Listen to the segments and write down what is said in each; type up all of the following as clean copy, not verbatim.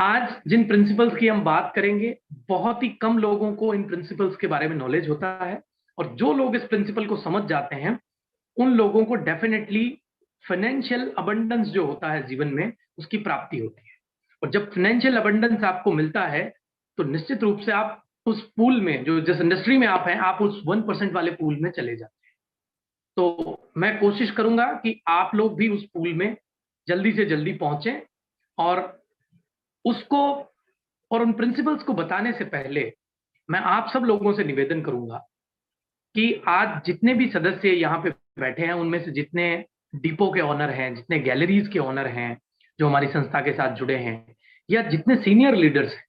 आज जिन प्रिंसिपल्स की हम बात करेंगे, बहुत ही कम लोगों को इन प्रिंसिपल्स के बारे में नॉलेज होता है। और जो लोग इस प्रिंसिपल को समझ जाते हैं, उन लोगों को डेफिनेटली फाइनेंशियल अबंडेंस जो होता है जीवन में, उसकी प्राप्ति होती है। और जब फाइनेंशियल अबंडेंस आपको मिलता है, तो निश्चित रूप से आप उस पूल में, जो जिस इंडस्ट्री में आप हैं, आप उस 1% वाले पूल में चले जाते हैं। तो मैं कोशिश करूंगा कि आप लोग भी उस पूल में जल्दी से जल्दी पहुंचें। और उसको और उन प्रिंसिपल्स को बताने से पहले मैं आप सब लोगों से निवेदन करूंगा कि आज जितने भी सदस्य यहाँ पे बैठे हैं, उनमें से जितने डिपो के ऑनर हैं, जितने गैलरीज के ऑनर हैं जो हमारी संस्था के साथ जुड़े हैं, या जितने सीनियर लीडर्स हैं,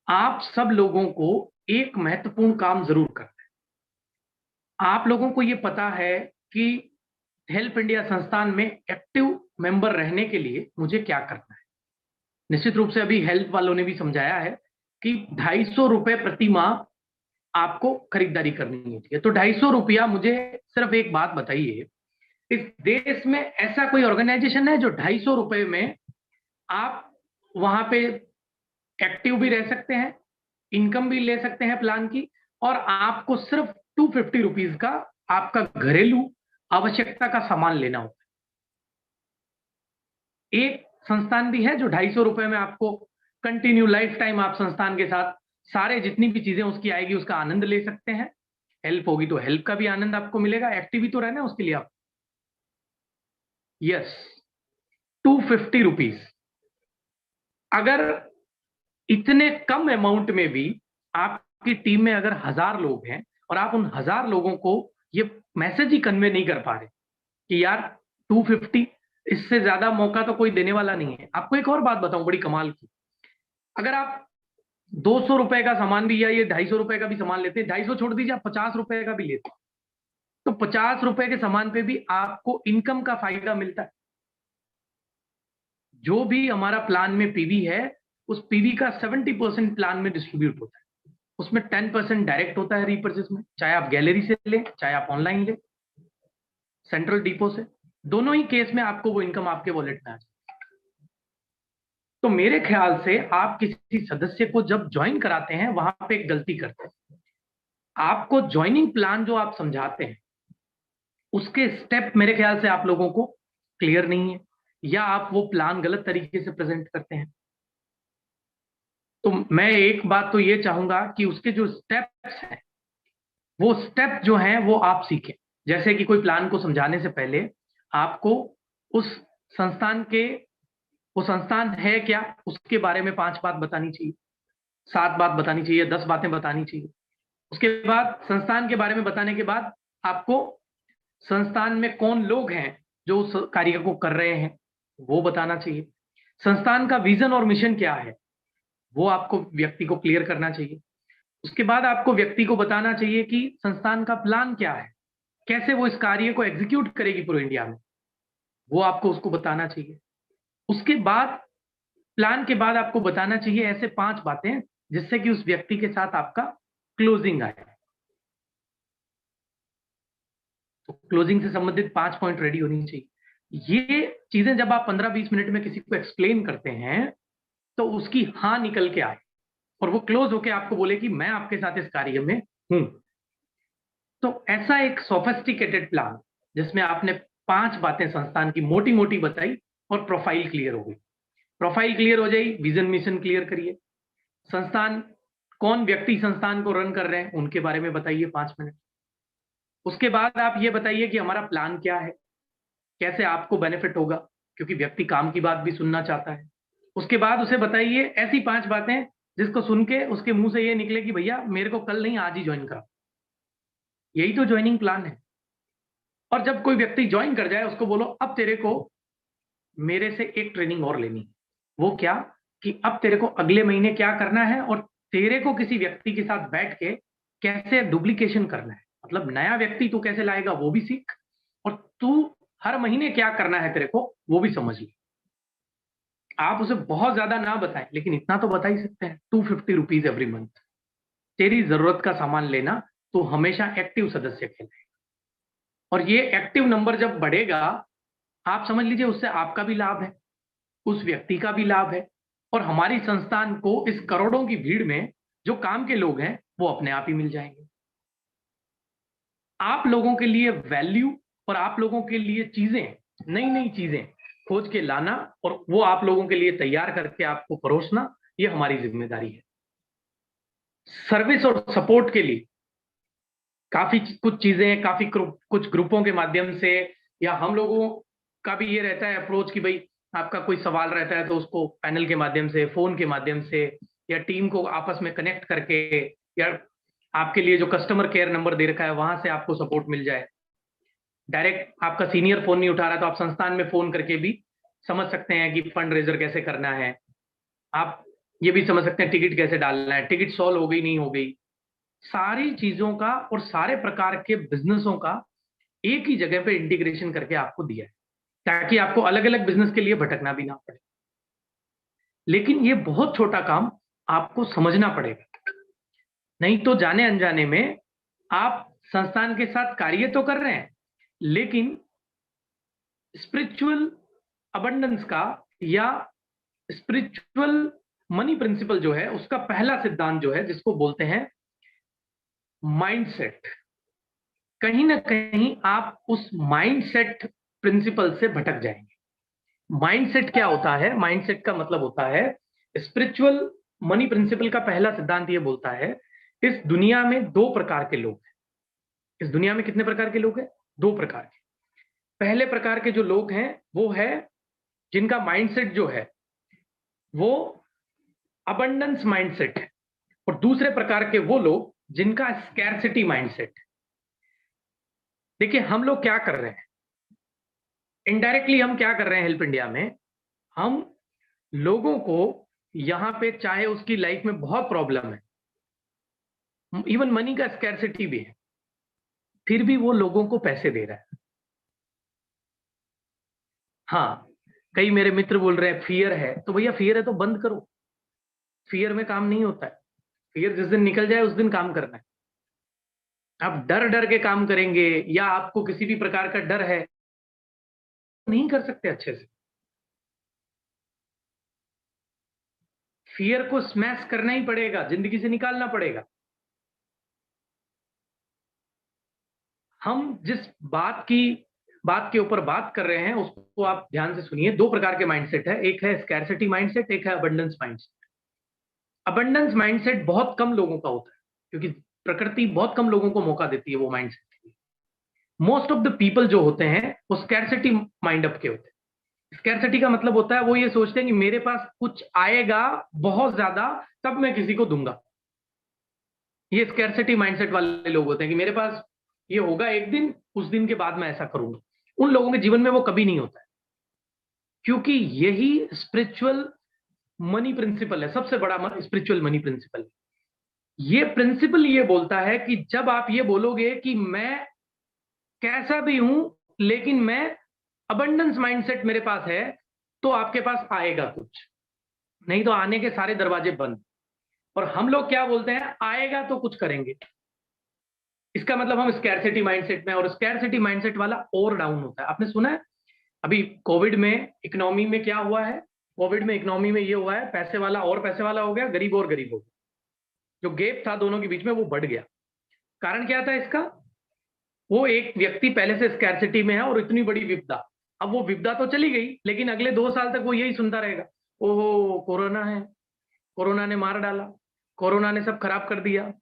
आप सब लोगों को एक महत्वपूर्ण काम जरूर करना है। आप लोगों को ये पता है कि हेल्प इंडिया संस्थान में एक्टिव मेंबर रहने के लिए मुझे क्या करना है। निश्चित रूप से अभी हेल्प वालों ने भी समझाया है कि 250 रुपए प्रति माह आपको खरीदारी करनी होती है। तो 250 रुपया, मुझे सिर्फ एक बात बताइए, इस देश में ऐसा कोई ऑर्गेनाइजेशन है जो 250 रुपए में आप वहां पे एक्टिव भी रह सकते हैं, इनकम भी ले सकते हैं प्लान की, और आपको सिर्फ 250 रुपीज का आपका घरेलू आवश्यकता का सामान लेना होता है। एक संस्थान भी है जो 250 रुपए में आपको कंटिन्यू लाइफ टाइम आप संस्थान के साथ सारे जितनी भी चीजें उसकी आएगी उसका आनंद ले सकते हैं। हेल्प होगी तो हेल्प का भी आनंद आपको मिलेगा, एक्टिव ही तो रहना है उसके लिए आप। Yes, 250 rupees. अगर इतने कम अमाउंट में भी आपकी टीम में अगर 1000 लोग हैं और आप उन 1000 लोगों को ये मैसेज ही कन्वे नहीं कर पा रहे कि यार 250, इससे ज्यादा मौका तो कोई देने वाला नहीं है। आपको एक और बात बताऊं बड़ी कमाल की, अगर आप 200 रुपए का सामान भी या ये 250 रुपए का भी सामान लेते हैं, 250 छोड़ दीजिए, आप 50 रुपए का भी लेते हैं, तो 50 रुपए के सामान पे भी आपको इनकम का फायदा मिलता है। जो भी हमारा प्लान में पीवी है, उस पीवी का 70% प्लान में डिस्ट्रीब्यूट होता है। उसमें 10% डायरेक्ट होता है रीपर्चेस में, चाहे आप गैलरी से लें चाहे आप ऑनलाइन लें, सेंट्रल डिपो से। दोनों ही केस में आपको वो इनकम आपके वॉलेट में आ जाए। तो मेरे ख्याल से आप किसी सदस्य को जब ज्वाइन कराते हैं, वहां पे एक गलती करते हैं। आपको ज्वाइनिंग प्लान जो आप समझाते हैं, उसके स्टेप मेरे ख्याल से आप लोगों को क्लियर नहीं है, या आप वो प्लान गलत तरीके से प्रेजेंट करते हैं। तो मैं एक बात तो ये चाहूंगा कि उसके जो स्टेप्स हैं, वो स्टेप जो हैं वो आप सीखें। जैसे कि कोई प्लान को समझाने से पहले आपको उस संस्थान के, वो संस्थान है क्या, उसके बारे में 5 बात बतानी चाहिए, 7 बात बतानी चाहिए, 10 बातें बतानी चाहिए। उसके बाद संस्थान के बारे में बताने के बाद आपको संस्थान में कौन लोग हैं जो उस कार्य को कर रहे हैं, वो बताना चाहिए। संस्थान का विजन और मिशन क्या है, वो आपको व्यक्ति को क्लियर करना चाहिए। उसके बाद आपको व्यक्ति को बताना चाहिए कि संस्थान का प्लान क्या है, कैसे वो इस कार्य को एग्जीक्यूट करेगी पूरे इंडिया में, वो आपको उसको बताना चाहिए। उसके बाद प्लान के बाद आपको बताना चाहिए ऐसे 5 बातें जिससे कि उस व्यक्ति के साथ आपका क्लोजिंग आए। तो क्लोजिंग से संबंधित 5 पॉइंट रेडी होनी चाहिए। ये चीजें जब आप 15-20 मिनट में किसी को एक्सप्लेन करते हैं, तो उसकी हाँ निकल के आए और वो क्लोज होके आपको बोले कि मैं आपके साथ इस कार्य में हूं। तो ऐसा एक सोफिस्टिकेटेड प्लान जिसमें आपने 5 बातें संस्थान की मोटी मोटी बताई और प्रोफाइल क्लियर हो गई। प्रोफाइल क्लियर हो जाए, विजन मिशन क्लियर करिए, संस्थान, कौन व्यक्ति संस्थान को रन कर रहे हैं उनके बारे में बताइए 5 मिनट। उसके बाद आप ये बताइए कि हमारा प्लान क्या है, कैसे आपको बेनिफिट होगा, क्योंकि व्यक्ति काम की बात भी सुनना चाहता है। उसके बाद उसे बताइए ऐसी 5 बातें जिसको सुन के उसके मुंह से ये निकले कि भैया मेरे को कल नहीं आज ही ज्वाइन करा। यही तो ज्वाइनिंग प्लान है। और जब कोई व्यक्ति ज्वाइन कर जाए, उसको बोलो अब तेरे को मेरे से एक ट्रेनिंग और लेनी है। वो क्या, कि अब तेरे को अगले महीने क्या करना है और तेरे को किसी व्यक्ति के साथ बैठ के कैसे डुप्लीकेशन करना है, मतलब नया व्यक्ति तू कैसे लाएगा वो भी सीख, और तू हर महीने क्या करना है तेरे को वो भी समझ ले। आप उसे बहुत ज्यादा ना बताएं, लेकिन इतना तो बता ही सकते हैं, 250 रुपीज एवरी मंथ। तेरी जरूरत का सामान लेना, तो हमेशा एक्टिव सदस्य कहलाए। और ये एक्टिव नंबर जब बढ़ेगा, आप समझ लीजिए उससे आपका भी लाभ है, उस व्यक्ति का भी लाभ है, और हमारी संस्थान को इस करोड़ों की भीड़ में जो काम के लोग हैं वो अपने आप ही मिल जाएंगे। आप लोगों के लिए वैल्यू और आप लोगों के लिए चीजें, नई नई चीजें खोज के लाना और वो आप लोगों के लिए तैयार करके आपको परोसना, ये हमारी जिम्मेदारी है। सर्विस और सपोर्ट के लिए काफी कुछ चीजें, काफी कुछ ग्रुपों के माध्यम से, या हम लोगों का भी ये रहता है अप्रोच कि भाई आपका कोई सवाल रहता है तो उसको पैनल के माध्यम से, फोन के माध्यम से, या टीम को आपस में कनेक्ट करके, या आपके लिए जो कस्टमर केयर नंबर दे रखा है वहां से आपको सपोर्ट मिल जाए। डायरेक्ट आपका सीनियर फोन नहीं उठा रहा तो आप संस्थान में फोन करके भी समझ सकते हैं कि फंड रेजर कैसे करना है। आप ये भी समझ सकते हैं टिकट कैसे डालना है, टिकट सॉल्व हो गई नहीं हो गई, सारी चीजों का और सारे प्रकार के बिजनेसों का एक ही जगह पे इंटीग्रेशन करके आपको दिया है, ताकि आपको अलग अलग बिजनेस के लिए भटकना भी ना पड़े। लेकिन ये बहुत छोटा काम आपको समझना पड़ेगा, नहीं तो जाने अनजाने में आप संस्थान के साथ कार्य तो कर रहे हैं, लेकिन स्पिरिचुअल अबंडेंस का या स्पिरिचुअल मनी प्रिंसिपल जो है उसका पहला सिद्धांत जो है, जिसको बोलते हैं माइंडसेट, कहीं ना कहीं आप उस माइंडसेट प्रिंसिपल से भटक जाएंगे। माइंडसेट क्या होता है? माइंडसेट का मतलब होता है, स्पिरिचुअल मनी प्रिंसिपल का पहला सिद्धांत ये बोलता है, इस दुनिया में दो प्रकार के लोग हैं। इस दुनिया में कितने प्रकार के लोग हैं? दो प्रकार के। पहले प्रकार के जो लोग हैं वो है जिनका माइंडसेट जो है वो अबंडेंस माइंडसेट है, और दूसरे प्रकार के वो लोग जिनका स्कैरसिटी माइंडसेट है। देखिए हम लोग क्या कर रहे हैं, इनडायरेक्टली हम क्या कर रहे हैं हेल्प इंडिया में, हम लोगों को यहां पे, चाहे उसकी लाइफ में बहुत प्रॉब्लम है, इवन मनी का स्कैरसिटी भी है, फिर भी वो लोगों को पैसे दे रहा है। हाँ, कई मेरे मित्र बोल रहे हैं फियर है, तो भैया फियर है तो बंद करो। फियर में काम नहीं होता है, फियर जिस दिन निकल जाए उस दिन काम करना है। आप डर डर के काम करेंगे या आपको किसी भी प्रकार का डर है, नहीं कर सकते अच्छे से। फियर को स्मैश करना ही पड़ेगा, जिंदगी से निकालना पड़ेगा। हम जिस बात के ऊपर बात कर रहे हैं उसको आप ध्यान से सुनिए। दो प्रकार के माइंडसेट है, एक है स्कैरसिटी माइंडसेट, एक है अबंडेंस माइंडसेट। अबंडेंस माइंडसेट बहुत कम लोगों का होता है, क्योंकि प्रकृति बहुत कम लोगों को मौका देती है वो माइंडसेट के लिए। मोस्ट ऑफ द पीपल जो होते हैं वो स्कैरसिटी माइंड अप के होते हैं। स्कैरसिटी का मतलब होता है वो ये सोचते हैं कि मेरे पास कुछ आएगा बहुत ज्यादा, तब मैं किसी को दूंगा। ये स्कैरसिटी माइंडसेट वाले लोग होते हैं कि मेरे पास ये होगा एक दिन, उस दिन के बाद मैं ऐसा करूंगा। उन लोगों के जीवन में वो कभी नहीं होता है, क्योंकि यही स्पिरिचुअल मनी प्रिंसिपल है, सबसे बड़ा स्पिरिचुअल मनी प्रिंसिपल। ये प्रिंसिपल ये बोलता है कि जब आप ये बोलोगे कि मैं कैसा भी हूं लेकिन मैं अबंडेंस माइंडसेट मेरे पास है, तो आपके पास आएगा कुछ, नहीं तो आने के सारे दरवाजे बंद। और हम लोग क्या बोलते हैं, आएगा तो कुछ करेंगे। इसका मतलब हम स्कैरसिटी माइंडसेट में, और स्कैरसिटी माइंडसेट वाला और डाउन होता है। आपने सुना है अभी कोविड में इकोनॉमी में क्या हुआ है? कोविड में इकोनॉमी में ये हुआ है, पैसे वाला और पैसे वाला हो गया, गरीब और गरीब हो गया। जो गैप था दोनों के बीच में वो बढ़ गया। कारण क्या था इसका? वो एक व्यक्ति पहले से स्कैरसिटी में है और इतनी बड़ी विपदा, अब वो विपदा तो चली गई लेकिन अगले 2 साल तक वो यही सुनता रहेगा, ओहो कोरोना है, कोरोना ने मार डाला, कोरोना ने सब खराब कर दिया,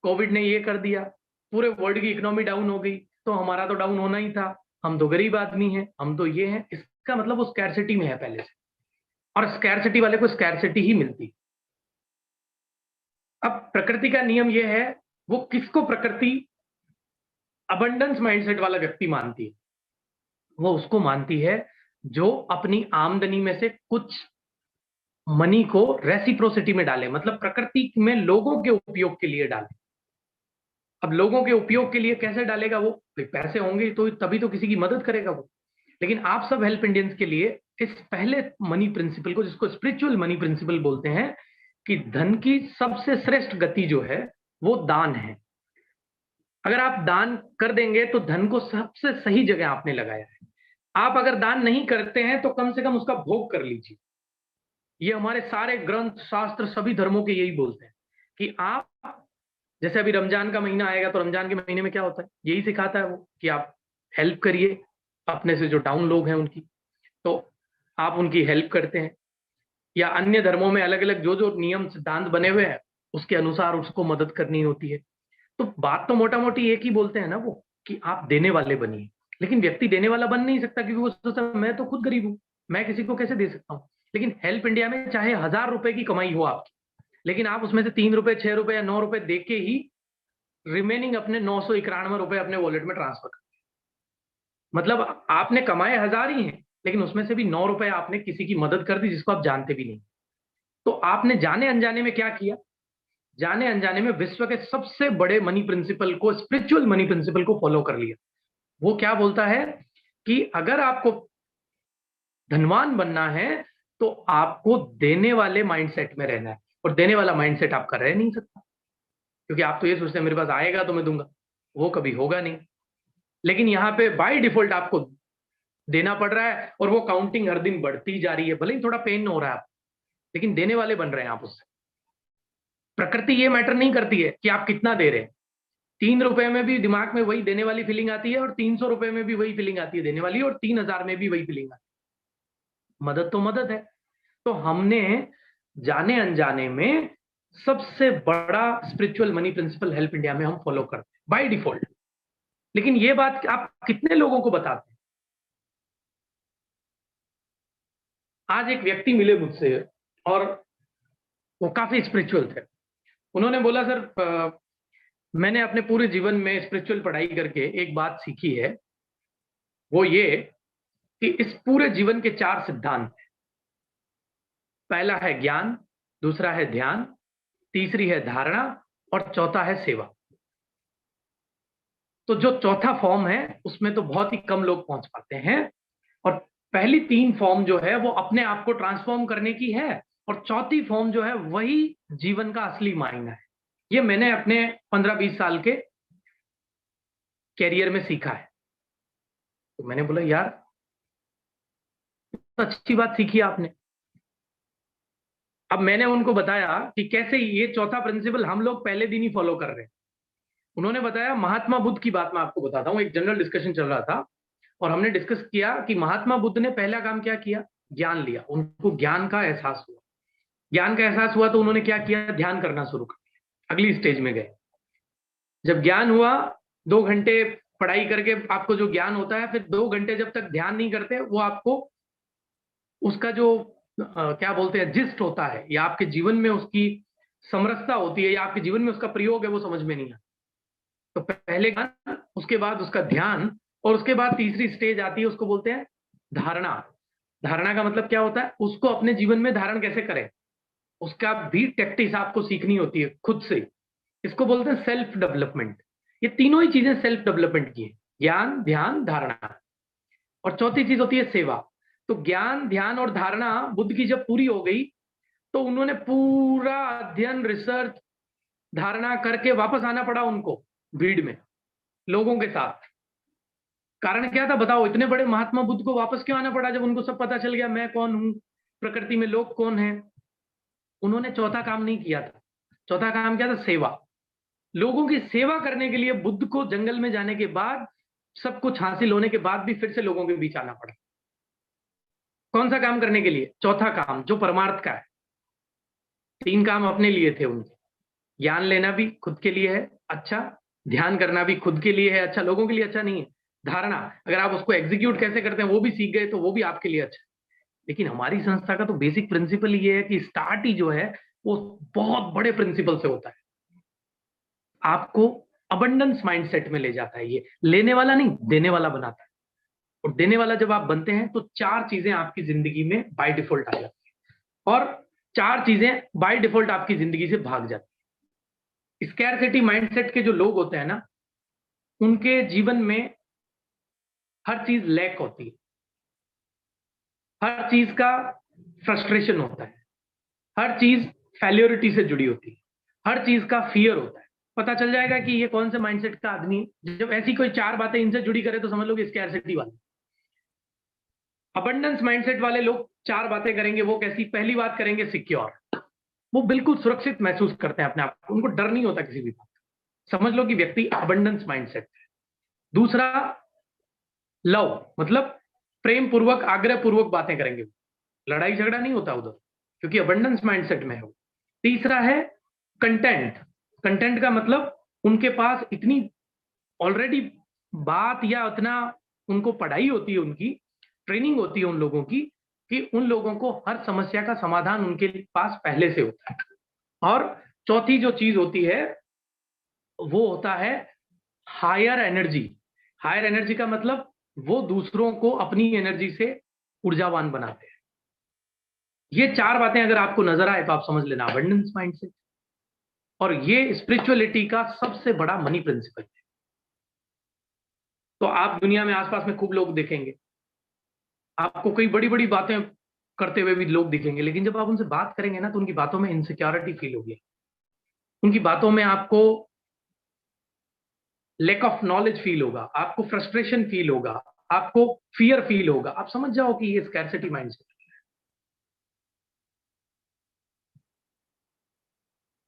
कोविड ने ये कर दिया, पूरे वर्ल्ड की इकोनॉमी डाउन हो गई, तो हमारा तो डाउन होना ही था, हम तो गरीब आदमी हैं, हम तो ये हैं। इसका मतलब वो स्कैरसिटी में है पहले से, और स्कैरसिटी वाले को स्कैरसिटी ही मिलती। अब प्रकृति का नियम ये है, वो किसको प्रकृति अबंडेंस माइंडसेट वाला व्यक्ति मानती है? वो उसको मानती है जो अपनी आमदनी में से कुछ मनी को रेसिप्रोसिटी में डाले, मतलब प्रकृति में लोगों के उपयोग के लिए डाले। अब लोगों के उपयोग के लिए कैसे डालेगा वो? पैसे होंगे तो तभी तो किसी की मदद करेगा वो। लेकिन आप सब हेल्प इंडियंस के लिए इस पहले मनी प्रिंसिपल को, जिसको स्पिरिचुअल मनी प्रिंसिपल बोलते हैं, कि धन की सबसे श्रेष्ठ गति जो है वो दान है। अगर आप दान कर देंगे तो धन को सबसे सही जगह आपने लगाया है। आप अगर दान नहीं करते हैं तो कम से कम उसका भोग कर लीजिए। ये हमारे सारे ग्रंथ शास्त्र सभी धर्मों के यही बोलते हैं कि आप, जैसे अभी रमजान का महीना आएगा तो रमजान के महीने में क्या होता है, यही सिखाता है वो कि आप हेल्प करिए अपने से जो डाउन लोग हैं उनकी, तो आप उनकी हेल्प करते हैं। या अन्य धर्मों में अलग अलग जो जो नियम सिद्धांत बने हुए हैं उसके अनुसार उसको मदद करनी होती है। तो बात तो मोटा मोटी एक ही बोलते हैं ना वो, कि आप देने वाले बनिए। लेकिन व्यक्ति देने वाला बन नहीं सकता, क्योंकि वो सोचता है मैं तो खुद गरीब हूं, मैं किसी को कैसे दे सकता हूं। लेकिन हेल्प इंडिया में चाहे 1,000 रुपए की कमाई हो आपकी, लेकिन आप उसमें से 3 रुपए, 6 रुपए या 9 रुपए दे के ही रिमेनिंग अपने 991 रुपए अपने वॉलेट में ट्रांसफर कर, मतलब आपने कमाए 1,000 ही हैं, लेकिन उसमें से भी 9 रुपए आपने किसी की मदद कर दी जिसको आप जानते भी नहीं। तो आपने जाने अनजाने में क्या किया, जाने अनजाने में विश्व के सबसे बड़े मनी प्रिंसिपल को, स्पिरिचुअल मनी प्रिंसिपल को फॉलो कर लिया। वो क्या बोलता है कि अगर आपको धनवान बनना है तो आपको देने वाले माइंडसेट में रहना है, और देने वाला माइंडसेट आपका रह नहीं सकता, क्योंकि आप तो ये सोचते हैं मेरे पास आएगा तो मैं दूंगा, वो कभी होगा नहीं। लेकिन यहाँ पे बाय डिफॉल्ट आपको देना पड़ रहा है, और वो काउंटिंग हर दिन बढ़ती जा रही है, भले ही थोड़ा पेन हो रहा है आप, लेकिन देने वाले बन रहे हैं आप उससे। प्रकृति ये मैटर नहीं करती है कि आप कितना दे रहे हैं। 3 रुपए में भी दिमाग में वही देने वाली फीलिंग आती है, और 300 रुपए में भी वही फीलिंग आती है देने वाली, और 3,000 में भी वही फीलिंग आती है। मदद तो मदद है। तो हमने जाने अनजाने में सबसे बड़ा spiritual money principle help India में हम फॉलो करते हैं बाय डिफॉल्ट। लेकिन ये बात आप कितने लोगों को बताते हैं। आज एक व्यक्ति मिले मुझसे और वो काफी स्पिरिचुअल थे। उन्होंने बोला सर मैंने अपने पूरे जीवन में स्पिरिचुअल पढ़ाई करके एक बात सीखी है, वो ये कि इस पूरे जीवन के 4 सिद्धांत हैं। पहला है ज्ञान, दूसरा है ध्यान, तीसरी है धारणा, और चौथा है सेवा। तो जो चौथा फॉर्म है उसमें तो बहुत ही कम लोग पहुंच पाते हैं, और पहली 3 फॉर्म जो है वो अपने आप को ट्रांसफॉर्म करने की है, और चौथी फॉर्म जो है वही जीवन का असली मायना है। ये मैंने अपने 15-20 साल के कैरियर में सीखा है। तो मैंने बोला यार तो अच्छी बात सीखी आपने। अब मैंने उनको बताया कि कैसे ये चौथा प्रिंसिपल हम लोग पहले दिन ही फॉलो कर रहे हैं। उन्होंने बताया महात्मा बुद्ध की बात मैं आपको बताता हूं। एक जनरल डिस्कशन चल रहा था और हमने डिस्कस किया कि महात्मा बुद्ध ने पहला काम क्या किया, ज्ञान लिया। उनको ज्ञान का एहसास हुआ। ज्ञान का एहसास हुआ तो उन्होंने क्या किया, ध्यान करना शुरू कर दिया। अगली स्टेज में गए। जब ज्ञान हुआ, 2 घंटे पढ़ाई करके आपको जो ज्ञान होता है, फिर 2 घंटे जब तक ध्यान नहीं करते वो आपको उसका जो क्या बोलते हैं जिस्ट होता है, या आपके जीवन में उसकी समरसता होती है, या आपके जीवन में उसका प्रयोग है, वो समझ में नहीं आता। तो पहले ज्ञान, उसके बाद उसका ध्यान, और उसके बाद तीसरी स्टेज आती है, उसको बोलते हैं धारणा। धारणा का मतलब क्या होता है, उसको अपने जीवन में धारण कैसे करें, उसका भी टैक्टिस आपको सीखनी होती है खुद से। इसको बोलते हैं सेल्फ डेवलपमेंट। ये तीनों ही चीजें सेल्फ डेवलपमेंट की है, ज्ञान, ध्यान, धारणा। और चौथी चीज होती है सेवा। तो ज्ञान, ध्यान और धारणा बुद्ध की जब पूरी हो गई तो उन्होंने पूरा अध्ययन, रिसर्च, धारणा करके वापस आना पड़ा उनको भीड़ में, लोगों के साथ। कारण क्या था बताओ, इतने बड़े महात्मा बुद्ध को वापस क्यों आना पड़ा जब उनको सब पता चल गया मैं कौन हूं, प्रकृति में लोग कौन है। उन्होंने चौथा काम नहीं किया था। चौथा काम क्या था, सेवा। लोगों की सेवा करने के लिए बुद्ध को जंगल में जाने के बाद, सब कुछ हासिल होने के बाद भी फिर से लोगों के बीच आना पड़ा। कौन सा काम करने के लिए, चौथा काम जो परमार्थ का है। 3 काम अपने लिए थे उनके, ज्ञान लेना भी खुद के लिए है अच्छा, ध्यान करना भी खुद के लिए है अच्छा, लोगों के लिए अच्छा नहीं है। धारणा, अगर आप उसको एग्जीक्यूट कैसे करते हैं वो भी सीख गए तो वो भी आपके लिए अच्छा। लेकिन हमारी संस्था का तो बेसिक प्रिंसिपल ये है कि स्टार्ट ही जो है वो बहुत बड़े प्रिंसिपल से होता है। आपको अबंडेंस माइंडसेट में ले जाता है, ये लेने वाला नहीं देने वाला बनाता है। और देने वाला जब आप बनते हैं तो 4 चीजें आपकी जिंदगी में बाय डिफॉल्ट आ जाती है, और 4 चीजें बाय डिफॉल्ट आपकी जिंदगी से भाग जाती है। स्कैरसिटी माइंडसेट के जो लोग होते हैं ना, उनके जीवन में हर चीज लैक होती है, हर चीज का फ्रस्ट्रेशन होता है, हर चीज फेल्योरिटी से जुड़ी होती है, हर चीज का फियर होता है। पता चल जाएगा कि ये कौन से माइंडसेट का आदमी है जब ऐसी कोई 4 बातें इनसे जुड़ी करे, तो समझ लो कि स्कैरसिटी वाले। अबंडेंस माइंडसेट वाले लोग 4 बातें करेंगे। वो कैसी? पहली बात करेंगे सिक्योर, वो बिल्कुल सुरक्षित महसूस करते हैं अपने आप को, उनको डर नहीं होता किसी भी बात का। समझ लो कि व्यक्ति अबंडेंस माइंडसेट है। दूसरा, लव, मतलब प्रेम पूर्वक, आग्रह पूर्वक बातें करेंगे, लड़ाई झगड़ा नहीं होता उधर, क्योंकि अबंडेंस माइंडसेट में है वो। तीसरा है कंटेंट। कंटेंट का मतलब उनके पास इतनी ऑलरेडी बात या उतना उनको पढ़ाई होती है, उनकी ट्रेनिंग होती है उन लोगों की, कि उन लोगों को हर समस्या का समाधान उनके पास पहले से होता है। और चौथी जो चीज होती है वो होता है हायर एनर्जी। हायर एनर्जी का मतलब वो दूसरों को अपनी एनर्जी से ऊर्जावान बनाते हैं। ये 4 बातें अगर आपको नजर आए तो आप समझ लेना अबंडेंस माइंडसेट। और ये स्पिरिचुअलिटी का सबसे बड़ा मनी प्रिंसिपल है। तो आप दुनिया में आसपास में खूब लोग देखेंगे, आपको कई बड़ी बड़ी बातें करते हुए भी लोग दिखेंगे, लेकिन जब आप उनसे बात करेंगे ना तो उनकी बातों में इनसिक्योरिटी फील होगी, उनकी बातों में आपको लैक ऑफ नॉलेज फील होगा, आपको फ्रस्ट्रेशन फील होगा, आपको फियर फील होगा। आप समझ जाओ कि ये स्कैर्सिटी माइंडसेट।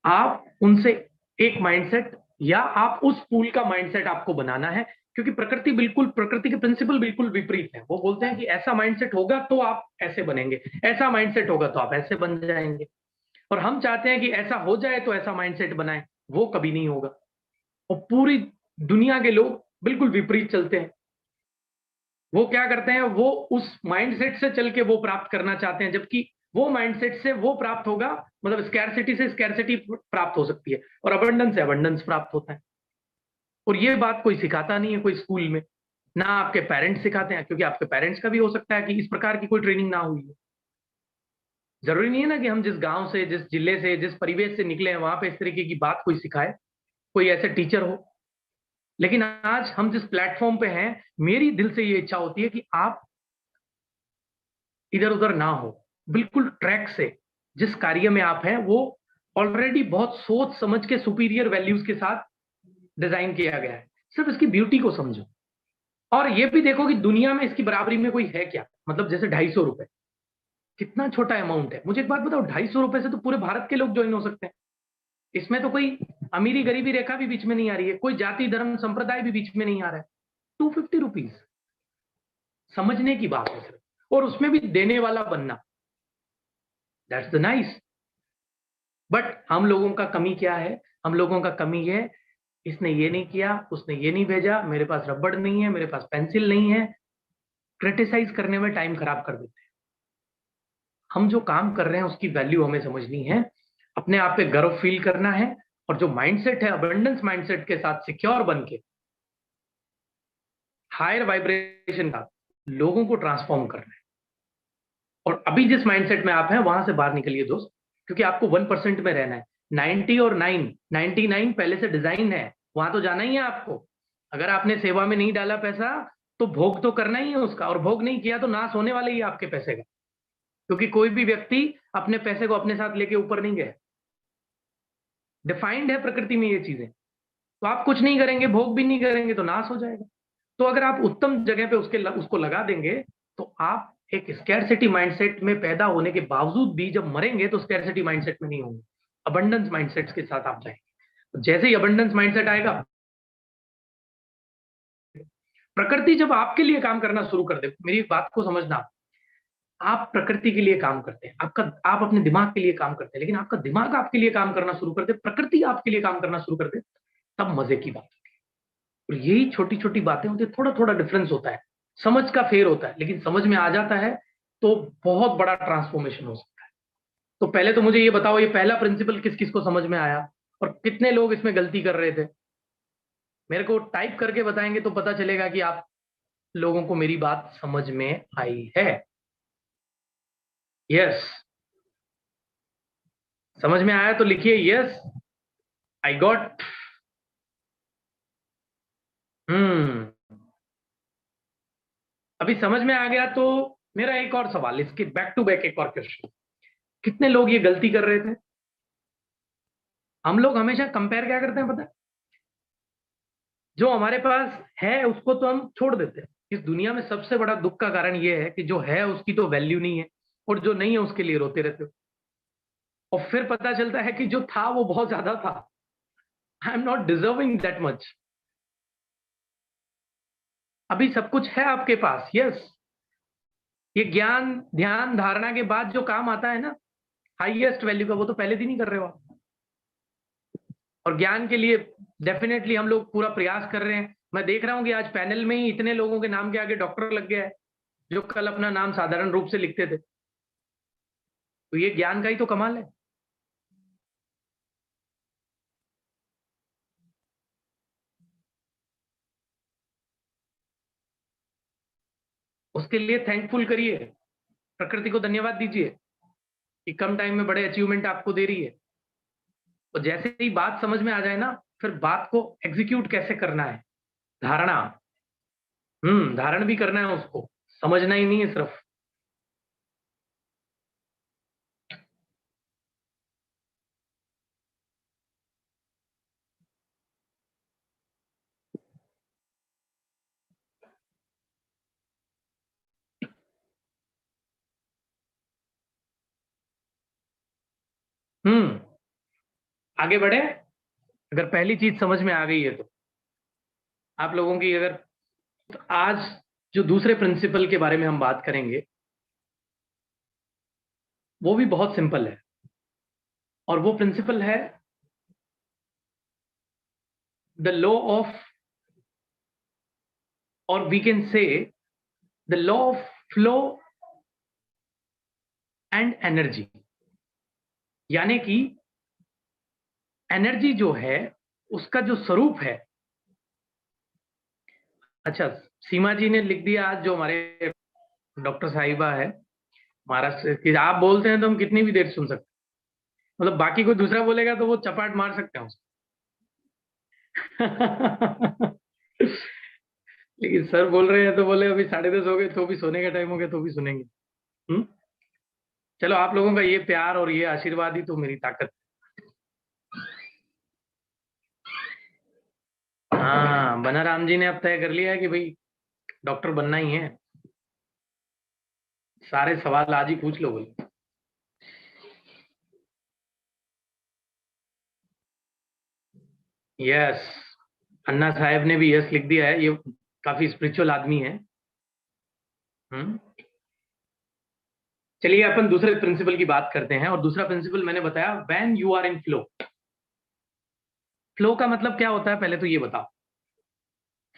आप उनसे एक माइंडसेट, या आप उस पूल का माइंडसेट आपको बनाना है, क्योंकि प्रकृति के प्रिंसिपल बिल्कुल विपरीत है। वो बोलते हैं कि ऐसा माइंडसेट होगा तो आप ऐसे बनेंगे, ऐसा माइंडसेट होगा तो आप ऐसे बन जाएंगे। और हम चाहते हैं कि ऐसा हो जाए तो ऐसा माइंडसेट बनाएं, वो कभी नहीं होगा। और पूरी दुनिया के लोग बिल्कुल विपरीत चलते हैं। वो क्या करते हैं, वो उस माइंडसेट से चल के वो प्राप्त करना चाहते हैं, जबकि वो माइंडसेट से वो प्राप्त होगा, मतलब स्कैरसिटी से स्कैरसिटी प्राप्त हो सकती है, और अबंडेंस से अबंडेंस प्राप्त होता है। और ये बात कोई सिखाता नहीं है कोई स्कूल में, ना आपके पेरेंट्स सिखाते हैं, क्योंकि आपके पेरेंट्स का भी हो सकता है कि इस प्रकार की कोई ट्रेनिंग ना हुई है। जरूरी नहीं है ना कि हम जिस गांव से, जिस जिले से, जिस परिवेश से निकले हैं वहां पे इस तरीके की बात कोई सिखाए, कोई ऐसे टीचर हो। लेकिन आज हम जिस प्लेटफॉर्म पे हैं, मेरी दिल से ये इच्छा होती है कि आप इधर उधर ना हो, बिल्कुल ट्रैक से। जिस कार्य में आप हैं वो ऑलरेडी बहुत सोच समझ के सुपीरियर वैल्यूज के साथ डिजाइन किया गया है। सिर्फ इसकी ब्यूटी को समझो, और ये भी देखो कि दुनिया में इसकी बराबरी में कोई है क्या। मतलब जैसे 250 रुपए, कितना छोटा अमाउंट है। मुझे एक बात बताओ, 250 रुपए से तो पूरे भारत के लोग ज्वाइन हो सकते हैं। इसमें तो कोई अमीरी गरीबी रेखा भी बीच में नहीं आ रही है, कोई जाति धर्म संप्रदाय भी बीच में नहीं आ रहा है। 250 रुपीज, समझने की बात है सिर्फ, और उसमें भी देने वाला बनना, दैट्स द नाइस। बट हम लोगों का कमी क्या है? हम लोगों का कमी है, इसने ये नहीं किया, उसने ये नहीं भेजा, मेरे पास रबड़ नहीं है, मेरे पास पेंसिल नहीं है। क्रिटिसाइज करने में टाइम खराब कर देते हैं। हम जो काम कर रहे हैं उसकी वैल्यू हमें समझनी है, अपने आप पे गर्व फील करना है, और जो माइंडसेट है अबंडेंस माइंडसेट के साथ सिक्योर बन के हायर वाइब्रेशन का लोगों को ट्रांसफॉर्म करना है। और अभी जिस माइंडसेट में आप हैं वहां से बाहर निकलिए दोस्त, क्योंकि आपको 1% में रहना है। 90 और 99 पहले से डिजाइन है, वहां तो जाना ही है आपको। अगर आपने सेवा में नहीं डाला पैसा तो भोग तो करना ही है उसका, और भोग नहीं किया तो नाश होने वाले ही आपके पैसे का, क्योंकि कोई भी व्यक्ति अपने पैसे को अपने साथ लेके ऊपर नहीं गया। डिफाइंड है प्रकृति में ये चीजें। तो आप कुछ नहीं करेंगे, भोग भी नहीं करेंगे तो नाश हो जाएगा। तो अगर आप उत्तम जगह पे उसको लगा देंगे तो आप एक स्कैरसिटी माइंडसेट में पैदा होने के बावजूद भी जब मरेंगे तो स्कैरसिटी माइंडसेट में नहीं होंगे, अबंडेंस माइंडसेट के साथ आप जाएंगे। जैसे ही अबंडेंस माइंडसेट आएगा, प्रकृति जब आपके लिए काम करना शुरू कर दे, मेरी बात को समझना, आप प्रकृति के लिए काम करते हैं, आप अपने दिमाग के लिए काम करते हैं, लेकिन आपका दिमाग आपके लिए काम करना शुरू कर दे, प्रकृति आपके लिए काम करना शुरू कर दे, तब मजे की बात। और यही छोटी छोटी बातें होती है, थोड़ा थोड़ा डिफरेंस होता है, समझ का फेर होता है, लेकिन समझ में आ जाता है तो बहुत बड़ा ट्रांसफॉर्मेशन हो सकता है। तो पहले तो मुझे ये बताओ, ये पहला प्रिंसिपल किस किस को समझ में आया, और कितने लोग इसमें गलती कर रहे थे? मेरे को टाइप करके बताएंगे तो पता चलेगा कि आप लोगों को मेरी बात समझ में आई है। यस, समझ में आया तो लिखिए यस, आई गॉट। हम्म, अभी समझ में आ गया तो मेरा एक और सवाल, इसके बैक टू बैक एक और क्वेश्चन। कितने लोग ये गलती कर रहे थे? हम लोग हमेशा कंपेयर क्या करते हैं पता है? जो हमारे पास है उसको तो हम छोड़ देते हैं। इस दुनिया में सबसे बड़ा दुख का कारण ये है कि जो है उसकी तो वैल्यू नहीं है, और जो नहीं है उसके लिए रोते रहते हो। और फिर पता चलता है कि जो था वो बहुत ज्यादा था। I am not deserving that much. अभी सब कुछ है आपके पास, यस। ये ज्ञान ध्यान धारणा के बाद जो काम आता है ना, हाईएस्ट वैल्यू का, वो तो पहले दिन ही कर रहे हो आप। और ज्ञान के लिए डेफिनेटली हम लोग पूरा प्रयास कर रहे हैं। मैं देख रहा हूँ कि आज पैनल में ही इतने लोगों के नाम के आगे डॉक्टर लग गया है, जो कल अपना नाम साधारण रूप से लिखते थे। तो ये ज्ञान का ही तो कमाल है। उसके लिए थैंकफुल करिए, प्रकृति को धन्यवाद दीजिए कि कम टाइम में बड़े अचीवमेंट आपको दे रही है। तो जैसे ही बात समझ में आ जाए ना, फिर बात को एग्जीक्यूट कैसे करना है, धारणा, धारण भी करना है उसको, समझना ही नहीं है सिर्फ। हम्म आगे बढ़े। अगर पहली चीज समझ में आ गई है तो आप लोगों की, अगर तो आज जो दूसरे प्रिंसिपल के बारे में हम बात करेंगे, वो भी बहुत सिंपल है। और वो प्रिंसिपल है द लॉ ऑफ, और we can say the law of flow and energy. यानी कि एनर्जी जो है, उसका जो स्वरूप है। अच्छा, सीमा जी ने लिख दिया आज, जो हमारे डॉक्टर साहिबा है महाराष्ट्र की, आप बोलते हैं तो हम कितनी भी देर सुन सकते हैं। मतलब बाकी कोई दूसरा बोलेगा तो वो चपाट मार सकते हैं उसको। लेकिन सर बोल रहे हैं तो बोले अभी 10:30 हो गए, तो भी सोने का टाइम हो गया, तो भी सुनेंगे। हम्म चलो, आप लोगों का ये प्यार और ये आशीर्वाद ही तो मेरी ताकत। हाँ, बनाराम जी ने अब तय कर लिया है कि भाई डॉक्टर बनना ही है। सारे सवाल आज ही पूछ लो बोले। यस, अन्ना साहब ने भी यस लिख दिया है। ये काफी स्पिरिचुअल आदमी है। हम्म चलिए अपन दूसरे प्रिंसिपल की बात करते हैं। और दूसरा प्रिंसिपल मैंने बताया, when you are in flow. Flow का मतलब क्या होता है, पहले तो ये बताओ।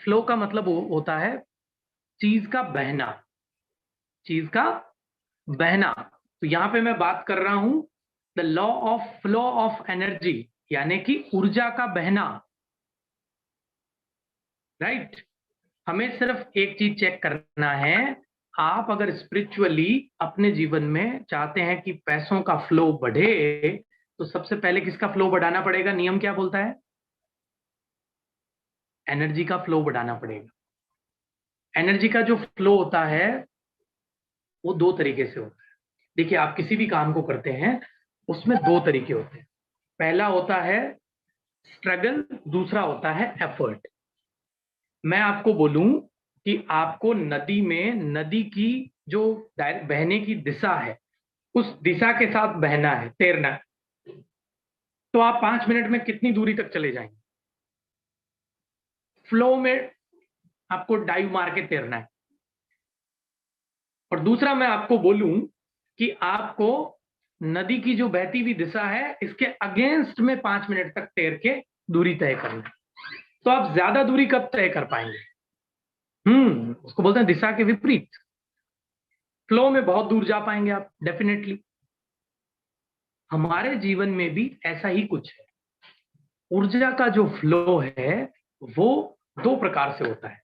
फ्लो का मतलब होता है चीज का बहना। चीज का बहना। तो यहां पे मैं बात कर रहा हूं the law of flow of energy, यानी कि ऊर्जा का बहना। राइट। हमें सिर्फ एक चीज चेक करना है। आप अगर स्पिरिचुअली अपने जीवन में चाहते हैं कि पैसों का फ्लो बढ़े, तो सबसे पहले किसका फ्लो बढ़ाना पड़ेगा? नियम क्या बोलता है? एनर्जी का फ्लो बढ़ाना पड़ेगा। एनर्जी का जो फ्लो होता है, वो दो तरीके से होता है। देखिए, आप किसी भी काम को करते हैं, उसमें दो तरीके होते हैं। पहला होता है स्ट्रगल, दूसरा होता है एफर्ट। मैं आपको बोलूं कि आपको नदी में, नदी की जो बहने की दिशा है, उस दिशा के साथ बहना है, तैरना है। तो आप 5 मिनट में कितनी दूरी तक चले जाएंगे? फ्लो में आपको डाइव मार के तैरना है। और दूसरा मैं आपको बोलूं कि आपको नदी की जो बहती हुई दिशा है, इसके अगेंस्ट में 5 मिनट तक तैर के दूरी तय करना है। तो आप ज्यादा दूरी कब तय कर पाएंगे? उसको बोलते हैं दिशा के विपरीत। फ्लो में बहुत दूर जा पाएंगे आप, डेफिनेटली। हमारे जीवन में भी ऐसा ही कुछ है। ऊर्जा का जो फ्लो है, वो दो प्रकार से होता है।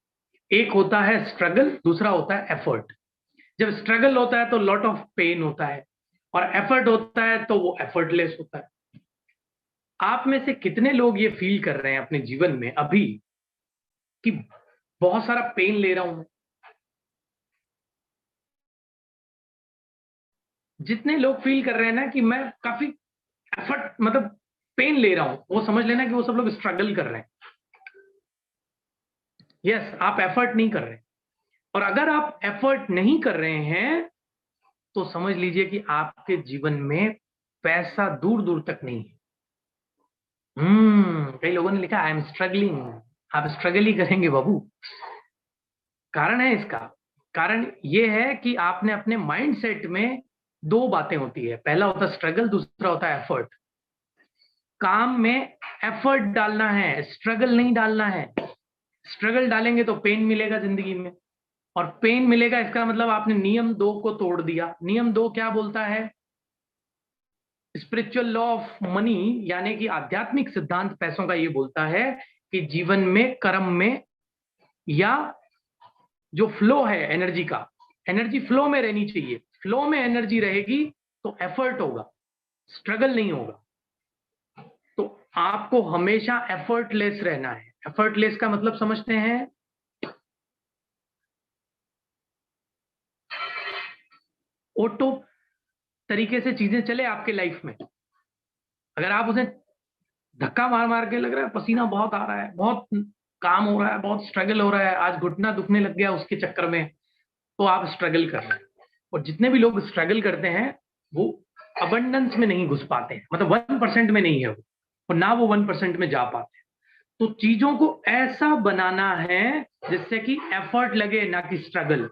एक होता है स्ट्रगल, दूसरा होता है एफर्ट। जब स्ट्रगल होता है तो लॉट ऑफ पेन होता है, और एफर्ट होता है तो वो एफर्टलेस होता है। आप में से कितने लोग ये फील कर रहे हैं अपने जीवन में अभी कि बहुत सारा पेन ले रहा हूं मैं? जितने लोग फील कर रहे हैं ना कि मैं काफी एफर्ट, मतलब पेन ले रहा हूं, वो समझ लेना कि वो सब लोग स्ट्रगल कर रहे हैं। यस, आप एफर्ट नहीं कर रहे। और अगर आप एफर्ट नहीं कर रहे हैं, तो समझ लीजिए कि आपके जीवन में पैसा दूर दूर तक नहीं है। कई लोगों ने लिखा आई एम स्ट्रगलिंग। आप स्ट्रगल ही करेंगे बाबू। कारण है इसका। कारण ये है कि आपने अपने माइंड सेट में दो बातें होती है, पहला होता है स्ट्रगल, दूसरा होता है एफर्ट। काम में एफर्ट डालना है, स्ट्रगल नहीं डालना है। स्ट्रगल डालेंगे तो पेन मिलेगा जिंदगी में, और पेन मिलेगा इसका मतलब आपने नियम 2 को तोड़ दिया। नियम 2 क्या बोलता है? स्पिरिचुअल लॉ ऑफ मनी यानी कि आध्यात्मिक सिद्धांत पैसों का ये बोलता है कि जीवन में, कर्म में, या जो फ्लो है एनर्जी का, एनर्जी फ्लो में रहनी चाहिए। फ्लो में एनर्जी रहेगी तो एफर्ट होगा, स्ट्रगल नहीं होगा। तो आपको हमेशा एफर्टलेस रहना है। एफर्टलेस का मतलब समझते हैं? ऑटो तरीके से चीजें चले आपके लाइफ में। अगर आप उसे धक्का मार मार के, लग रहा है पसीना बहुत आ रहा है, बहुत काम हो रहा है, बहुत स्ट्रगल हो रहा है, आज घुटना दुखने लग गया उसके चक्कर में, तो आप स्ट्रगल कर रहे हैं। और जितने भी लोग स्ट्रगल करते हैं वो अबंडेंस में नहीं घुस पाते हैं, मतलब 1% में नहीं है वो, और ना वो 1% में जा पाते हैं। तो चीजों को ऐसा बनाना है जिससे कि एफर्ट लगे, ना कि स्ट्रगल।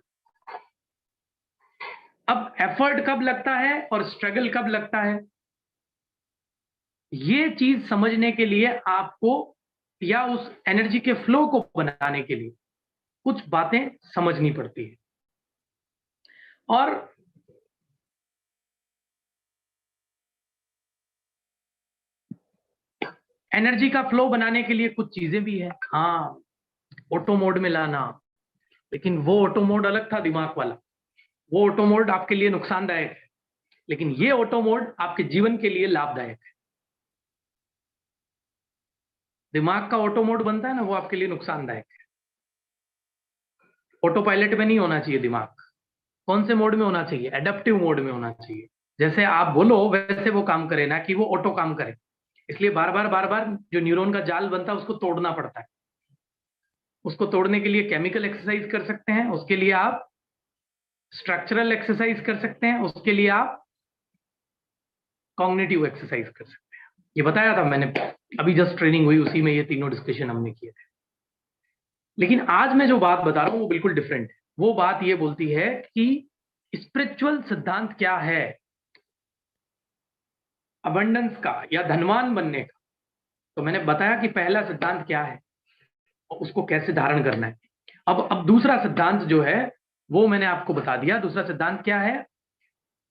अब एफर्ट कब लगता है और स्ट्रगल कब लगता है, ये चीज समझने के लिए आपको, या उस एनर्जी के फ्लो को बनाने के लिए कुछ बातें समझनी पड़ती है। और एनर्जी का फ्लो बनाने के लिए कुछ चीजें भी है। हाँ, ऑटो मोड में लाना, लेकिन वो ऑटो मोड अलग था दिमाग वाला। वो ऑटो मोड आपके लिए नुकसानदायक है, लेकिन ये ऑटो मोड आपके जीवन के लिए लाभदायक है। दिमाग का ऑटो मोड बनता है ना, वो आपके लिए नुकसानदायक है। ऑटो पायलट में नहीं होना चाहिए दिमाग। कौन से मोड में होना चाहिए? एडेप्टिव मोड में होना चाहिए। जैसे आप बोलो वैसे वो काम करे, ना कि वो ऑटो काम करे। इसलिए बार बार जो न्यूरॉन का जाल बनता है उसको तोड़ना पड़ता है। उसको तोड़ने के लिए केमिकल एक्सरसाइज कर सकते हैं, उसके लिए आप स्ट्रक्चरल एक्सरसाइज कर सकते हैं, उसके लिए आप कॉग्निटिव एक्सरसाइज कर सकते हैं। ये बताया था मैंने, अभी जस्ट ट्रेनिंग हुई उसी में ये तीनों डिस्कशन हमने किए थे। लेकिन आज मैं जो बात बता रहा हूं वो बिल्कुल डिफरेंट है। वो बात ये बोलती है कि स्पिरिचुअल सिद्धांत क्या है अबंडेंस का या धनवान बनने का। तो मैंने बताया कि पहला सिद्धांत क्या है और उसको कैसे धारण करना है। अब दूसरा सिद्धांत जो है वो मैंने आपको बता दिया। दूसरा सिद्धांत क्या है?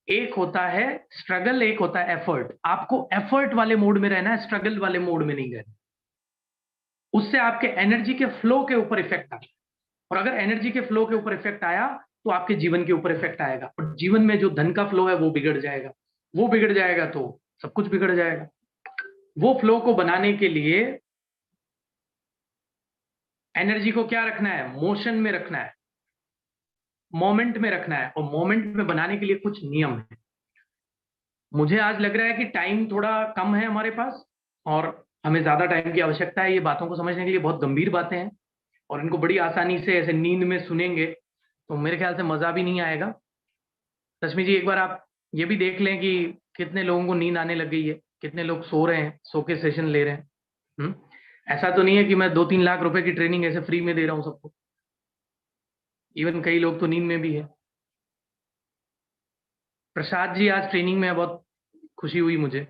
एक होता है स्ट्रगल, एक होता है एफर्ट। आपको एफर्ट वाले मोड में रहना है, स्ट्रगल वाले मोड में नहीं रहना। उससे आपके एनर्जी के फ्लो के ऊपर इफेक्ट आता है, और अगर एनर्जी के फ्लो के ऊपर इफेक्ट आया तो आपके जीवन के ऊपर इफेक्ट आएगा, और जीवन में जो धन का फ्लो है वो बिगड़ जाएगा। वो बिगड़ जाएगा तो सब कुछ बिगड़ जाएगा। वो फ्लो को बनाने के लिए एनर्जी को क्या रखना है? मोशन में रखना है, मोमेंट में रखना है। और मोमेंट में बनाने के लिए कुछ नियम है। मुझे आज लग रहा है कि टाइम थोड़ा कम है हमारे पास, और हमें ज्यादा टाइम की आवश्यकता है। ये बातों को समझने के लिए बहुत गंभीर बातें हैं, और इनको बड़ी आसानी से ऐसे नींद में सुनेंगे तो मेरे ख्याल से मजा भी नहीं आएगा। रश्मि जी, एक बार आप ये भी देख लें कि कितने लोगों को नींद आने लग गई है, कितने लोग सो रहे हैं, सो के सेशन ले रहे हैं। ऐसा तो नहीं है कि मैं 2-3 लाख रुपए की ट्रेनिंग ऐसे फ्री में दे रहा हूँ सबको। इवन कई लोग तो नींद में भी है। प्रसाद जी आज ट्रेनिंग में है, बहुत खुशी हुई मुझे।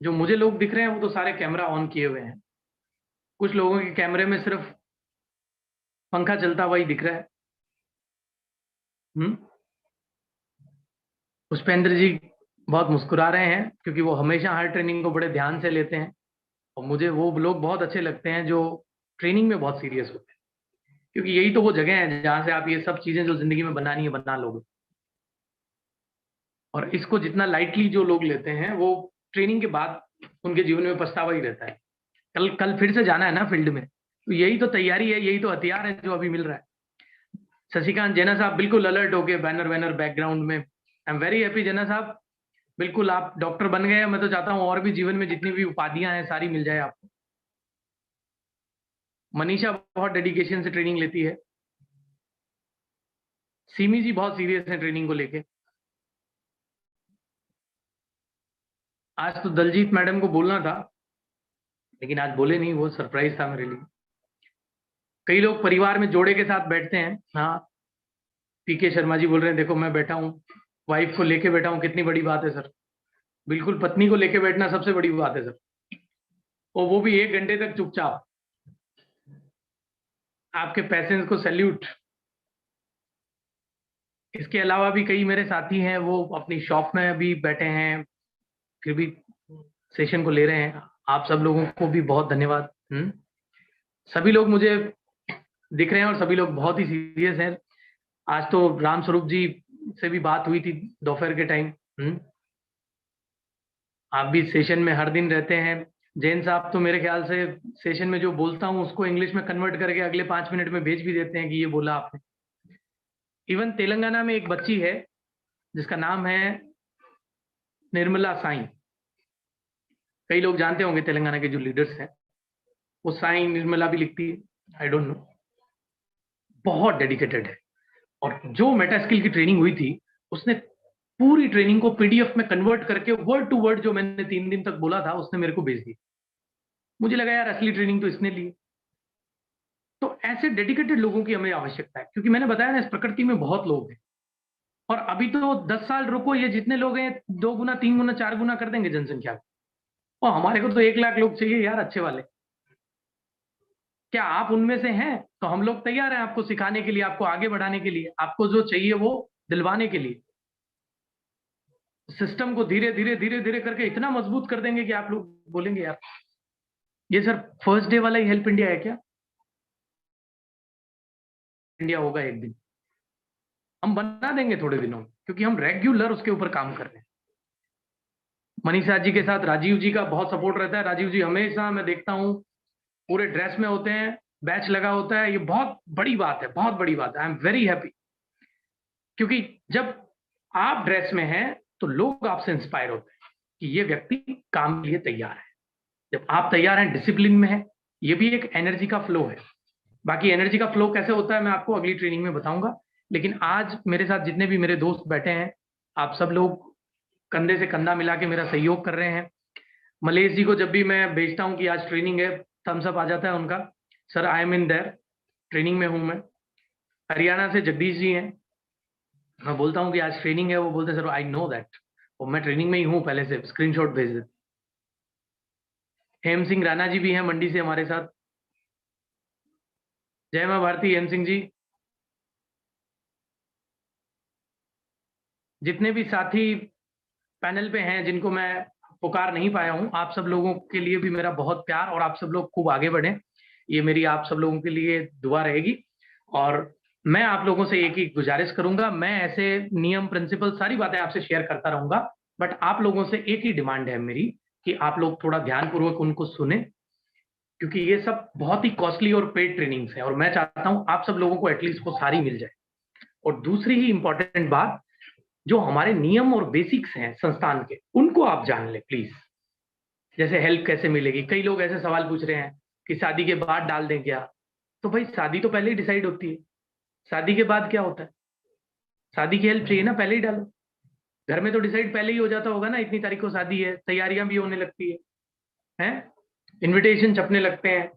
जो मुझे लोग दिख रहे हैं वो तो सारे कैमरा ऑन किए हुए हैं। कुछ लोगों के कैमरे में सिर्फ पंखा चलता हुआ ही दिख रहा है। हम्म पुष्पेंद्र जी बहुत मुस्कुरा रहे हैं क्योंकि वो हमेशा हर ट्रेनिंग को बड़े ध्यान से लेते हैं, और मुझे वो लोग बहुत अच्छे लगते हैं जो ट्रेनिंग में बहुत सीरियस होते हैं, क्योंकि यही तो वो जगह है जहां से आप ये सब चीजें जो जिंदगी में बनानी है बना लोगे। और इसको जितना लाइटली जो लोग लेते हैं वो ट्रेनिंग के बाद उनके जीवन में पछतावा ही रहता है। कल कल फिर से जाना है ना फील्ड में, तो यही तो तैयारी है, यही तो हथियार है जो अभी मिल रहा है। शशिकांत जैना साहब बिल्कुल अलर्ट हो गए, बैनर वैनर बैकग्राउंड में। आई एम वेरी हैप्पी जैना साहब, बिल्कुल आप डॉक्टर बन गए। मैं तो चाहता हूँ और भी जीवन में जितनी भी उपाधियां हैं सारी मिल जाए आपको। मनीषा बहुत डेडिकेशन से ट्रेनिंग लेती है, सीमी जी बहुत सीरियस है ट्रेनिंग को लेके। आज तो दलजीत मैडम को बोलना था लेकिन आज बोले नहीं, वो सरप्राइज था मेरे लिए। कई लोग परिवार में जोड़े के साथ बैठते हैं। हाँ, पीके शर्मा जी बोल रहे हैं देखो मैं बैठा हूँ, वाइफ को लेके बैठा हूँ, कितनी बड़ी बात है सर। बिल्कुल, पत्नी को लेके बैठना सबसे बड़ी बात है सर, और वो भी 1 घंटे तक चुपचाप। आपके पैसेंस को सैल्यूट। इसके अलावा भी कई मेरे साथी हैं, वो अपनी शॉप में भी बैठे हैं, फिर भी सेशन को ले रहे हैं। आप सब लोगों को भी बहुत धन्यवाद। सभी लोग मुझे दिख रहे हैं और सभी लोग बहुत ही सीरियस हैं। आज तो राम स्वरूप जी से भी बात हुई थी दोपहर के टाइम। आप भी सेशन में हर दिन रहते हैं। जैन साहब तो मेरे ख्याल से सेशन में जो बोलता हूँ उसको इंग्लिश में कन्वर्ट करके अगले 5 मिनट में भेज भी देते हैं कि ये बोला आपने। इवन तेलंगाना में एक बच्ची है जिसका नाम है निर्मला साईं। कई लोग जानते होंगे तेलंगाना के जो लीडर्स हैं, वो साईं निर्मला भी लिखती है, आई डोंट नो। बहुत डेडिकेटेड है। और जो मेटा स्किल की ट्रेनिंग हुई थी, उसने पूरी ट्रेनिंग को पीडीएफ में कन्वर्ट करके वर्ड टू वर्ड जो मैंने 3 दिन तक बोला था उसने मेरे को भेज दी। मुझे लगा यार असली ट्रेनिंग तो इसने ली। तो ऐसे डेडिकेटेड लोगों की हमें आवश्यकता है, क्योंकि मैंने बताया ना इस प्रकृति में बहुत लोग हैं। और अभी तो 10 साल रुको, ये जितने लोग हैं 2 गुना 3 गुना 4 गुना कर देंगे जनसंख्या को। और हमारे को तो 1 लाख लोग चाहिए यार, अच्छे वाले। क्या आप उनमें से हैं? तो हम लोग तैयार हैं आपको सिखाने के लिए, आपको आगे बढ़ाने के लिए, आपको जो चाहिए वो दिलवाने के लिए। सिस्टम को धीरे धीरे धीरे धीरे करके इतना मजबूत कर देंगे कि आप लोग बोलेंगे यार ये सर फर्स्ट डे वाला ही हेल्प इंडिया है क्या? इंडिया होगा एक दिन, हम बना देंगे थोड़े दिनों में, क्योंकि हम रेगुलर उसके ऊपर काम कर रहे हैं। मनीषा जी के साथ राजीव जी का बहुत सपोर्ट रहता है। राजीव जी हमेशा मैं देखता हूँ पूरे ड्रेस में होते हैं, बैच लगा होता है। ये बहुत बड़ी बात है, बहुत बड़ी बात है। आई एम वेरी हैप्पी, क्योंकि जब आप ड्रेस में हैं तो लोग आपसे इंस्पायर होते हैं कि ये व्यक्ति काम के लिए तैयार है। जब आप तैयार हैं, डिसिप्लिन में है, ये भी एक एनर्जी का फ्लो है। बाकी एनर्जी का फ्लो कैसे होता है मैं आपको अगली ट्रेनिंग में बताऊंगा। लेकिन आज मेरे साथ जितने भी मेरे दोस्त बैठे हैं, आप सब लोग कंधे से कंधा मिला के मेरा सहयोग कर रहे हैं। मलेश जी को जब भी मैं भेजता हूँ कि आज ट्रेनिंग है, थम्स अप आ जाता है उनका, sir I am in their, training में हूँ मैं। हरियाणा से जगदीश जी हैं, मैं बोलता हूँ कि आज ट्रेनिंग है, वो बोलते सर आई नो दैट, और मैं ट्रेनिंग में ही हूँ पहले से, स्क्रीनशॉट भेज देते। हेम सिंह राणा जी भी हैं मंडी से हमारे साथ। जय मां भारती हेम सिंह जी। जितने भी साथी पैनल पे हैं जिनको मैं पुकार नहीं पाया हूं, आप सब लोगों के लिए भी मेरा बहुत प्यार, और आप सब लोग खूब आगे बढ़ें, ये मेरी आप सब लोगों के लिए दुआ रहेगी। और मैं आप लोगों से एक ही गुजारिश करूंगा, मैं ऐसे नियम प्रिंसिपल सारी बातें आपसे शेयर करता रहूंगा, बट आप लोगों से एक ही डिमांड है मेरी कि आप लोग थोड़ा ध्यानपूर्वक उनको सुने, क्योंकि ये सब बहुत ही कॉस्टली और पेड ट्रेनिंग्स है, और मैं चाहता हूं आप सब लोगों को एटलीस्ट वो सारी मिल जाए। और दूसरी ही इंपॉर्टेंट बात, जो हमारे नियम और बेसिक्स हैं संस्थान के, उनको आप जान ले प्लीज। जैसे हेल्प कैसे मिलेगी, कई लोग ऐसे सवाल पूछ रहे हैं कि शादी के बाद डाल दें क्या? तो भाई शादी तो पहले ही डिसाइड होती है, शादी के बाद क्या होता है? शादी की हेल्प चाहिए ना, पहले ही डालो। घर में तो डिसाइड पहले ही हो जाता होगा ना, इतनी तारीख को शादी है, तैयारियां भी होने लगती है, हैं, इनविटेशन छपने लगते हैं।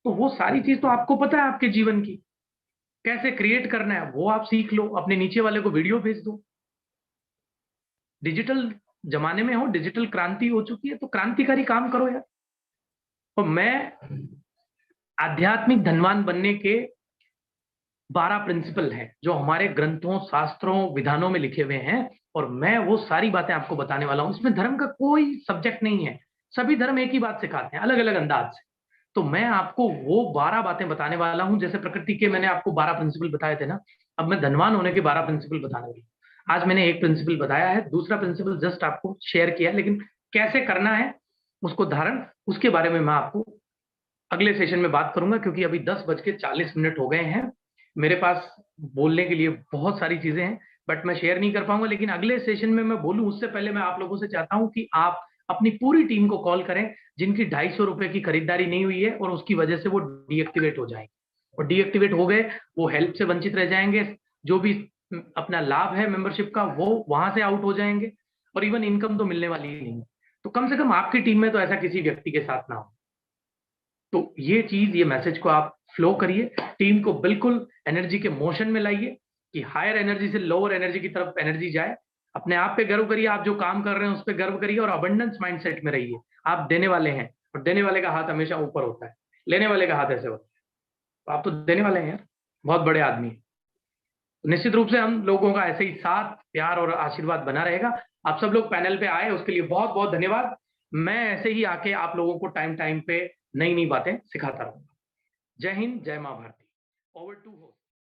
तो वो सारी चीज तो आपको पता है, आपके जीवन की कैसे क्रिएट करना है वो आप सीख लो, अपने नीचे वाले को वीडियो भेज दो। डिजिटल जमाने में हो, डिजिटल क्रांति हो चुकी है, तो क्रांतिकारी काम करो यार। तो मैं आध्यात्मिक धनवान बनने के 12 प्रिंसिपल हैं जो हमारे ग्रंथों, शास्त्रों, विधानों में लिखे हुए हैं, और मैं वो सारी बातें आपको बताने वाला हूं। इसमें धर्म का कोई सब्जेक्ट नहीं है, सभी धर्म एक ही बात सिखाते हैं अलग अलग अंदाज से। तो मैं आपको वो 12 बातें बताने वाला हूं। जैसे प्रकृति के मैंने आपको 12 प्रिंसिपल बताए थे ना, अब मैं धनवान होने के 12 प्रिंसिपल बताने वाला हूं। आज मैंने एक प्रिंसिपल बताया है, दूसरा प्रिंसिपल जस्ट आपको शेयर किया, लेकिन कैसे करना है उसको धारण, उसके बारे में मैं आपको अगले सेशन में बात करूंगा, क्योंकि अभी 10:40 हो गए हैं। मेरे पास बोलने के लिए बहुत सारी चीजें हैं, बट मैं शेयर नहीं कर पाऊंगा। लेकिन अगले सेशन में मैं बोलूं उससे पहले मैं आप लोगों से चाहता हूं कि आप अपनी पूरी टीम को कॉल करें जिनकी ₹250 की खरीदारी नहीं हुई है और उसकी वजह से वो डीएक्टिवेट हो जाएंगे, और डीएक्टिवेट हो गए वो हेल्प से वंचित रह जाएंगे, जो भी अपना लाभ है मेंबरशिप का वो वहां से आउट हो जाएंगे, और इवन इनकम तो मिलने वाली ही नहीं। तो कम से कम आपकी टीम में तो ऐसा किसी व्यक्ति के साथ ना हो। तो ये चीज, ये मैसेज को आप फ्लो करिए, टीम को बिल्कुल एनर्जी के मोशन में लाइए कि हायर एनर्जी से लोअर एनर्जी की तरफ एनर्जी जाए। अपने आप पे गर्व करिए, आप जो काम कर रहे हैं उस पे गर्व करिए, और अबंडेंस माइंडसेट में रहिए। आप देने वाले हैं, और देने वाले का हाथ हमेशा ऊपर होता है, लेने वाले का हाथ ऐसे होता है। तो आप तो देने वाले हैं यार, बहुत बड़े आदमी हैं। तो निश्चित रूप से हम लोगों का ऐसे ही साथ, प्यार और आशीर्वाद बना रहेगा। आप सब लोग पैनल पे आए उसके लिए बहुत बहुत धन्यवाद। मैं ऐसे ही आके आप लोगों को टाइम टाइम पे नई नई बातें सिखाता रहूंगा। जय हिंद, जय मां भारती। Over to host.